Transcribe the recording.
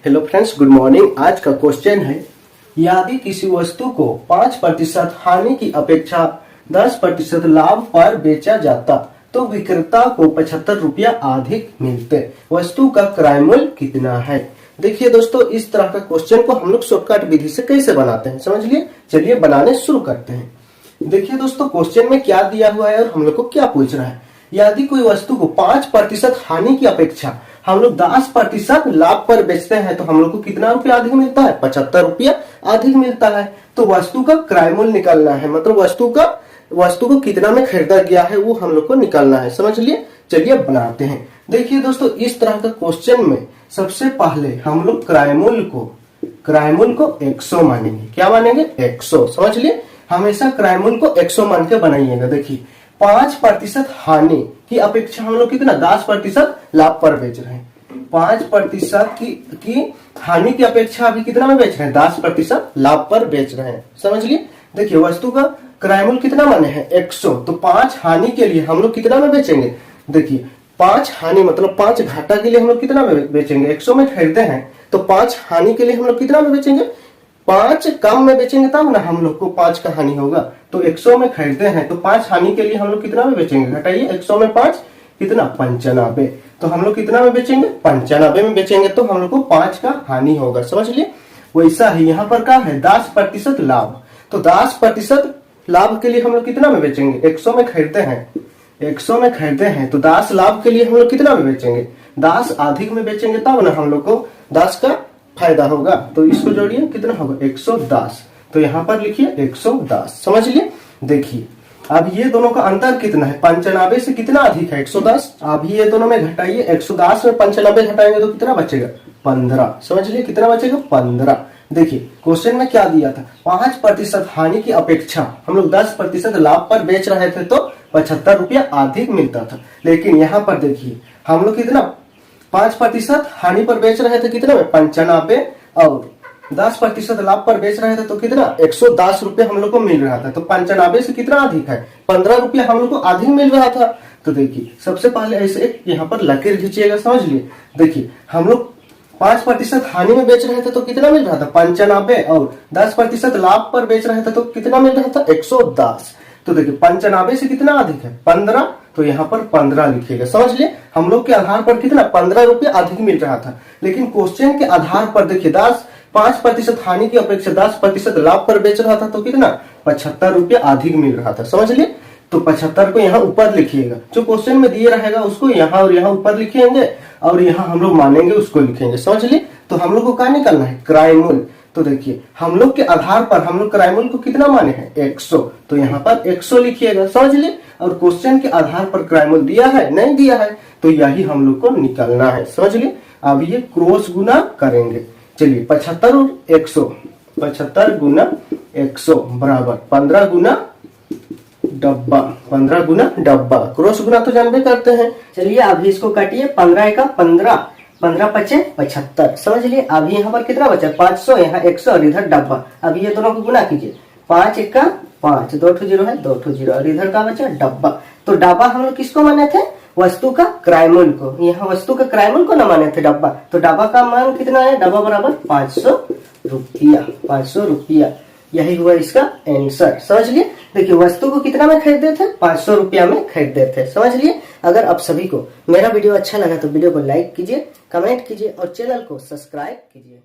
Hello friends, good morning. आज का question है, यदि किसी वस्तु को 5% हानि की अपेक्षा 10% लाभ पर बेचा जाता तो विक्रेता को 75 रुपया अधिक मिलते, वस्तु का क्रय मूल्य कितना है। देखिए दोस्तों, इस तरह का क्वेश्चन को हम लोग शॉर्टकट विधि से कैसे बनाते हैं समझ लिए। चलिए बनाने शुरू करते हैं। देखिए दोस्तों, क्वेश्चन में क्या दिया हुआ है और हम लोग को क्या पूछ रहा है। यदि कोई वस्तु को 5% हानि की अपेक्षा हम लोग 10% लाभ पर बेचते हैं तो हम लोग को कितना रुपया अधिक मिलता है, 75 रुपया अधिक मिलता है। तो वस्तु का क्रय मूल्य निकालना है, मतलब वस्तु को कितना में खरीदा गया है वो हम लोग को निकालना है, समझ लिए। चलिए बनाते हैं। देखिए दोस्तों, इस तरह का क्वेश्चन में सबसे पहले हम लोग क्रय मूल्य को 100 मानेंगे। क्या मानेंगे, 100, समझ लिए। हमेशा क्रय मूल्य को 100 मान के बनाइएगा। देखिए 5% हानि की अपेक्षा हम लोग कितना 10% लाभ पर बेच रहे हैं। 5% की हानि की अपेक्षा अभी कितना में बेच रहे हैं, 10% लाभ पर बेच रहे हैं, समझ लिए। देखिए वस्तु का क्रय मूल्य कितना माने हैं, 100, तो 5 हानि के लिए हम लोग कितना में बेचेंगे। देखिए 5 हानि मतलब 5 घाटा के लिए हम लोग कितना में बेचेंगे, 100 में खरीदते हैं तो 5 हानि के लिए हम लोग कितना में बेचेंगे, 5 कम में बेचेंगे तब ना हम लोग को 5 का हानि होगा। तो 100 में खरीदते हैं तो 5 हानि के लिए हम लोग कितना में बेचेंगे, घटाइए 100 में 5 कितना, 95। तो हम लोग कितना में बेचेंगे, 95 में बेचेंगे तो हम लोग को 5 का हानि होगा, समझ लिए। वैसा ही यहाँ पर क्या है, 10% लाभ। तो 10% लाभ के लिए हम लोग कितना में बेचेंगे, 100 में खरीदते हैं तो 10 लाभ के लिए हम लोग कितना में बेचेंगे, 10 अधिक में बेचेंगे तब ना हम लोग को 10 का फायदा होगा। तो इसको जोड़िए, कितना होगा, 110। तो यहाँ पर लिखिए 110, समझ लिए। देखिए अब ये दोनों का अंतर कितना है, 95 से कितना अधिक है, 110। अब ये दोनों में घटाइए, 110 में 95 घटाएंगे तो कितना बचेगा, 15, समझ लिए। कितना बचेगा, 15। देखिए क्वेश्चन में क्या दिया था, 5% हानि की अपेक्षा हम लोग 10% लाभ पर बेच रहे थे तो 75 रुपया अधिक मिलता था। लेकिन यहाँ पर देखिए हम लोग कितना 5% हानि पर बेच रहे थे, कितना में 95, और 10% लाभ पर बेच रहे थे तो कितना 110 रुपया हम लोग को मिल रहा था। तो 95 से कितना अधिक है, 15 रुपया हम लोग को अधिक मिल रहा था। तो देखिए सबसे पहले ऐसे यहाँ पर लकीर खींचिएगा, समझ लिए। देखिए हम लोग 5% हानि में बेच रहे थे तो कितना मिल रहा था, 95, और 10% लाभ पर बेच रहे थे तो कितना मिल रहा था, 110। तो देखिए 95 से कितना अधिक है, 15, तो यहाँ पर 15 लिखिएगा, समझ लिए। हम लोग के आधार पर कितना 15 रुपया अधिक मिल रहा था, लेकिन क्वेश्चन के आधार पर देखिए 5% हानि की अपेक्षा 10% लाभ पर बेच रहा था तो कितना 75 रुपया अधिक मिल रहा था, समझ लिए। तो 75 को यहाँ ऊपर लिखिएगा, जो क्वेश्चन में दिए रहेगा उसको यहाँ और यहाँ ऊपर लिखेंगे, और यहाँ हम लोग मानेंगे उसको लिखेंगे, समझ लिए। तो हम लोग को क्या निकालना है, क्रय मूल्य। तो देखिए हम लोग के आधार पर हम लोग क्रय मूल्य को कितना माने हैं, 100, तो यहाँ पर 100 लिखिएगा, समझ लिए। और क्वेश्चन के आधार पर क्रय मूल्य दिया है, नहीं दिया है, तो यही हम लोग को निकालना है, समझ लिए। अब ये क्रॉस गुना करेंगे। चलिए 75 और 100, 75 गुना 100 बराबर 15 गुना डब्बा, 15 गुना डब्बा। क्रॉस गुना तो जानते करते हैं। चलिए अभी इसको काटिए, 15 का 15, 15 पचे 75, समझ लिए। अभी यहाँ पर कितना बचा, 500, यहाँ 100 और इधर डब्बा। अभी ये दोनों को गुना कीजिए, 5 1 का 5, 2 ठो 0 है, 2 ठो 0, और इधर का बचा डब्बा। तो डब्बा हम लोग किसको माने थे, वस्तु का क्रय मूल्य को। यहाँ वस्तु का क्रय मूल्य को न माने थे डब्बा, तो डब्बा का मान कितना है, डब्बा बराबर 500 रुपया, 500 रुपया। यही हुआ इसका आंसर, समझ लिए। देखिए वस्तु को कितना में खरीदे थे, 500 रुपया में खरीदे थे, समझ लिए। अगर आप सभी को मेरा वीडियो अच्छा लगा तो वीडियो को लाइक कीजिए, कमेंट कीजिए और चैनल को सब्सक्राइब कीजिए।